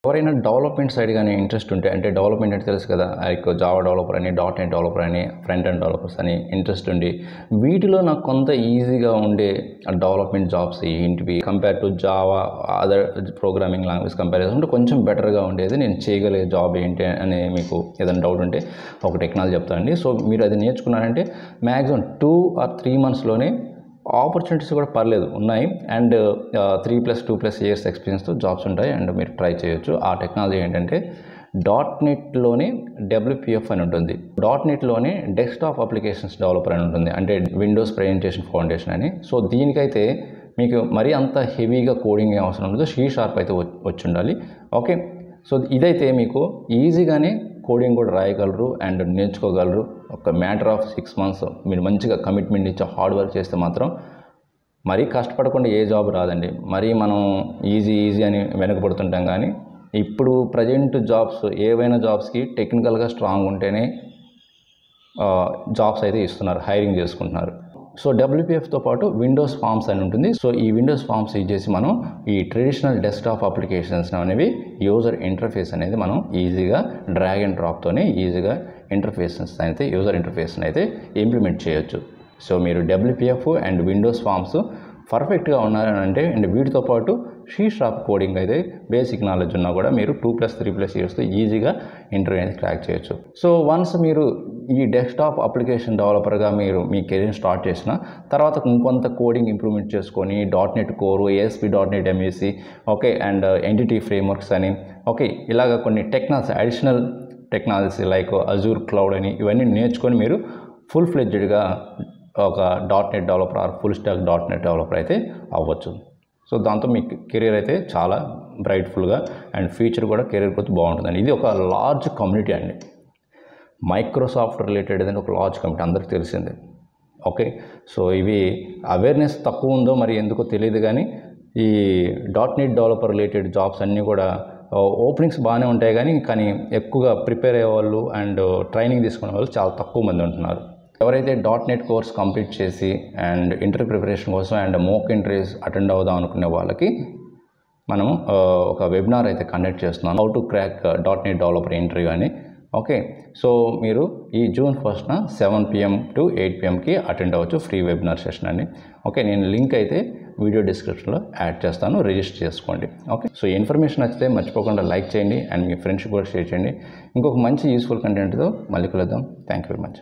ఎవరైనా development side కానీ interest ఉంటే, అంటే డెవలప్మెంట్ అంటే తెలుసు కదా, లైక్ జావా డెవలపర్ అని, .NET డెవలపర్ అని, ఫ్రంట్ ఎండ్ డెవలపర్స్ అని ఇంట్రెస్ట్ ఉండి వీటిలో నాకు కొంత ఈజీగా ఉండే డెవలప్మెంట్ జాబ్స్ ఏంటివి compare to Java other programming language compare చేసుకుంటే కొంచెం బెటర్గా ఉండేది, నేను చేయగలిగే జాబ్ ఏంటి అని మీకు ఏదైనా డౌట్ ఉంటే ఒక టెక్నాలజీ చెప్తానండి. సో మీరు అది నేర్చుకున్నారంటే మ్యాక్సిమం 2 or 3 monthsలోనే ఆపర్చునిటీస్ కూడా పర్లేదు ఉన్నాయి. అండ్ 3+2+ years ఎక్స్పీరియన్స్తో జాబ్స్ ఉంటాయి అండ్ మీరు ట్రై చేయొచ్చు. ఆ టెక్నాలజీ ఏంటంటే .NETలోనే WPF అని ఉంటుంది, .NETలోనే డెస్క్టాప్ అప్లికేషన్స్ డెవలపర్ అని ఉంటుంది, అంటే విండోస్ ప్రెజెంటేషన్ ఫౌండేషన్ అని. సో దీనికైతే మీకు మరీ అంత హెవీగా కోడింగ్ ఏం అవసరం ఉండదు, C# అయితే వచ్చి ఉండాలి. ఓకే, సో ఇదైతే మీకు ఈజీగానే కోడింగ్ కూడా రాయగలరు అండ్ నేర్చుకోగలరు. ఒక మ్యాటర్ ఆఫ్ 6 months మీరు మంచిగా కమిట్మెంట్ ఇచ్చి హార్డ్ వర్క్ చేస్తే మాత్రం మరీ కష్టపడకుండా ఏ జాబ్ రాదండి. మరీ మనం ఈజీ అని వెనకబడుతుంటాం, కానీ ఇప్పుడు ప్రజెంట్ జాబ్స్ ఏవైనా జాబ్స్కి టెక్నికల్గా స్ట్రాంగ్ ఉంటేనే జాబ్స్ అయితే ఇస్తున్నారు, హైరింగ్ చేసుకుంటున్నారు. సో WPFతో పాటు విండోస్ ఫార్మ్స్ అని ఉంటుంది. సో ఈ విండోస్ ఫార్మ్స్ యూజ్ చేసి మనం ఈ ట్రెడిషనల్ డెస్క్టాప్ అప్లికేషన్స్ అనేవి యూజర్ ఇంటర్ఫేస్ అనేది మనం ఈజీగా డ్రాగ్ అండ్ డ్రాప్తోనే ఈజీగా యూజర్ ఇంటర్ఫేస్ని అయితే ఇంప్లిమెంట్ చేయొచ్చు. సో మీరు WPF అండ్ విండోస్ ఫార్మ్స్ పర్ఫెక్ట్గా ఉన్నారంటే అండ్ వీటితో పాటు C# కోడింగ్ అయితే బేసిక్ నాలెడ్జ్ ఉన్నా కూడా మీరు 2+3+ yearsతో ఈజీగా ఇంటర్వ్యూ అనేది క్రాక్ చేయొచ్చు. సో వన్స్ మీరు ఈ డెస్క్టాప్ అప్లికేషన్ డెవలపర్గా మీరు మీ కెరీర్ స్టార్ట్ చేసిన తర్వాత ఇంకొంత కోడింగ్ ఇంప్రూవ్మెంట్ చేసుకొని .NET core, ASP.NET MEC, okay, and entity frameworks అని, ఓకే, ఇలాగ కొన్ని additional technology like Azure cloud అని ఇవన్నీ నేర్చుకొని మీరు ఫుల్ ఫ్లెడ్జ్డ్గా ఒక .NET developer are full stock .NET developer అయితే అవ్వచ్చు. సో దాంతో మీ కెరీర్ అయితే చాలా బ్రైట్ఫుల్గా అండ్ ఫ్యూచర్ కూడా కెరీర్ గ్రోత్ బాగుంటుందండి. ఇది ఒక లార్జ్ కమ్యూనిటీ అండి, మైక్రోసాఫ్ట్ రిలేటెడ్ అని ఒక లార్జ్ కమ్యూనిటీ అందరికీ తెలిసిందే. ఓకే, సో ఇవి అవేర్నెస్ తక్కువ ఉందో మరి ఎందుకో తెలియదు, కానీ ఈ .NET డెవలపర్ రిలేటెడ్ జాబ్స్ అన్నీ కూడా ఓపెనింగ్స్ బాగానే ఉంటాయి, కానీ ఎక్కువగా ప్రిపేర్ అయ్యేవాళ్ళు అండ్ ట్రైనింగ్ తీసుకునే వాళ్ళు చాలా తక్కువ మంది ఉంటున్నారు. ఎవరైతే .NET కోర్స్ కంప్లీట్ చేసి అండ్ ఇంటర్వ్యూ ప్రిపరేషన్ కోసం అండ్ మోక్ ఇంటర్వ్యూస్ అటెండ్ అవుదాం అనుకునే వాళ్ళకి మనం ఒక వెబినార్ అయితే కండక్ట్ చేస్తున్నాం, how to crack .NET developer interview అని. ఓకే, సో మీరు ఈ June 1st 7 PM to 8 PMకి అటెండ్ అవ్వచ్చు, ఫ్రీ వెబినార్ సెషన్ అని. ఓకే, నేను లింక్ అయితే వీడియో డిస్క్రిప్షన్లో యాడ్ చేస్తాను, రిజిస్టర్ చేసుకోండి. ఓకే, సో ఈ ఇన్ఫర్మేషన్ నచ్చితే మర్చిపోకుండా లైక్ చేయండి అండ్ మీ ఫ్రెండ్స్ కూడా షేర్ చేయండి. ఇంకొక మంచి యూస్ఫుల్ కంటెంట్తో మళ్ళీ కలుద్దాం. Thank you very much.